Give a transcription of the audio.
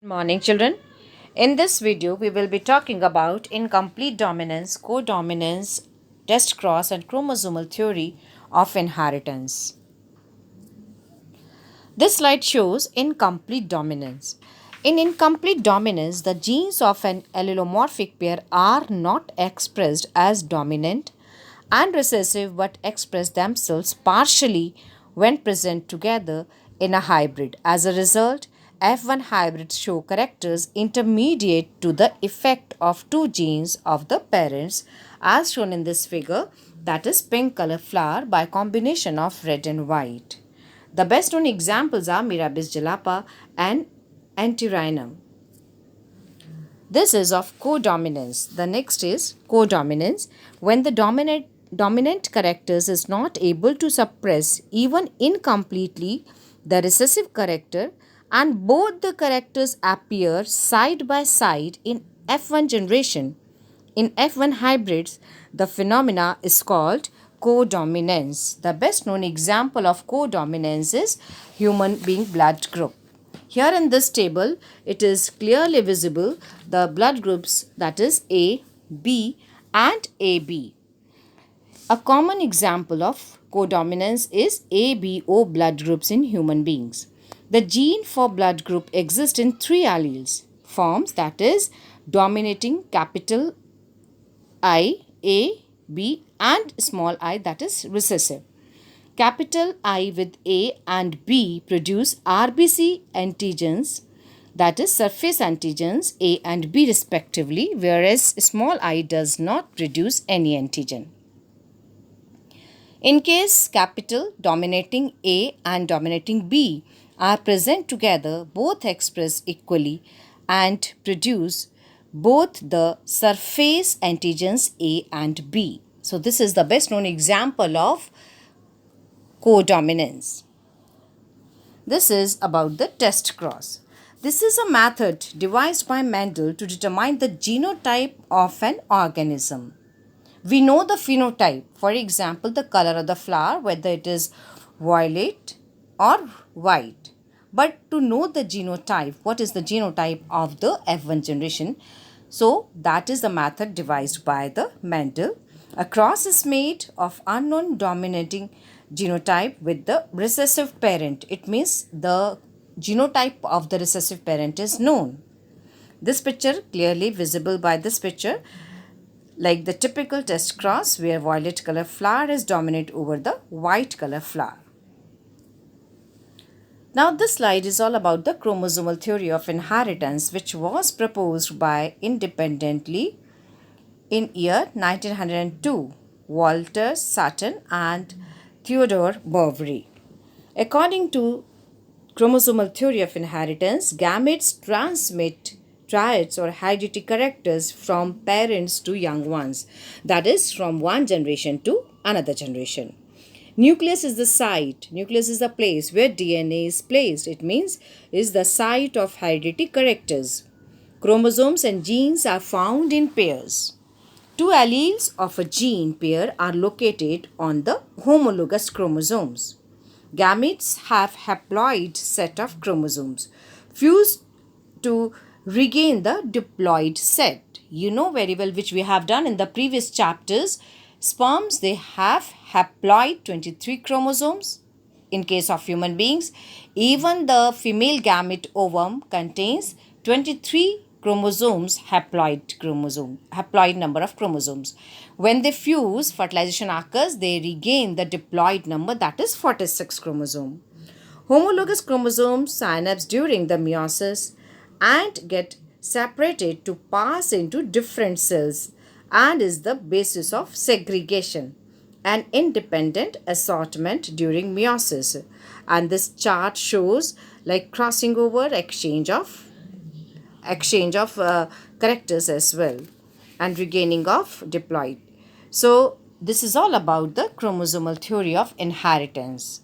Good morning, children. In this video, we will be talking about incomplete dominance, codominance, test cross, and chromosomal theory of inheritance. This slide shows incomplete dominance. In incomplete dominance, the genes of an allelomorphic pair are not expressed as dominant and recessive but express themselves partially when present together in a hybrid. As a result, F1 hybrids show characters intermediate to the effect of two genes of the parents as shown in this figure, that is pink color flower by combination of red and white. The best known examples are Mirabilis jalapa and Antirrhinum. This is of codominance. The next is codominance. When the dominant characters is not able to suppress even incompletely the recessive character and both the characters appear side by side in F1 generation. In F1 hybrids, the phenomena is called codominance. The best known example of codominance is human being blood group. Here in this table, it is clearly visible the blood groups, that is A, B and AB. A common example of codominance is ABO blood groups in human beings. The gene for blood group exists in three alleles forms, that is dominating capital I, A, B and small I, that is recessive. Capital I with A and B produce RBC antigens, that is surface antigens A and B respectively, whereas small I does not produce any antigen. In case capital dominating A and dominating B are present together, both express equally and produce both the surface antigens A and B. So this is the best known example of codominance. This is about the test cross. This is a method devised by Mendel to determine the genotype of an organism. We know the phenotype, for example, the color of the flower, whether it is violet or white. But to know the genotype, what is the genotype of the F1 generation? So that is the method devised by the Mendel. A cross is made of unknown dominating genotype with the recessive parent. It means the genotype of the recessive parent is known. This picture clearly visible by this picture, like the typical test cross where violet color flower is dominant over the white color flower. Now this slide is all about the chromosomal theory of inheritance, which was proposed by independently in year 1902, Walter Sutton and Theodore Boveri. According to chromosomal theory of inheritance, gametes transmit traits or hereditary characters from parents to young ones, that is from one generation to another generation. Nucleus is the site, nucleus is the place where DNA is placed. It means is the site of hereditary characters. Chromosomes and genes are found in pairs. Two alleles of a gene pair are located on the homologous chromosomes. Gametes have haploid set of chromosomes fused to regain the diploid set. You know very well, which we have done in the previous chapters. Sperms, they have haploid 23 chromosomes. In case of human beings, even the female gamete ovum contains 23 chromosomes, haploid number of chromosomes. When they fuse, fertilization occurs, they regain the diploid number, that is 46 chromosome. Homologous chromosomes synapse during the meiosis and get separated to pass into different cells and is the basis of segregation and independent assortment during meiosis. And this chart shows like crossing over, exchange of characters as well and regaining of diploid. So this is all about the chromosomal theory of inheritance.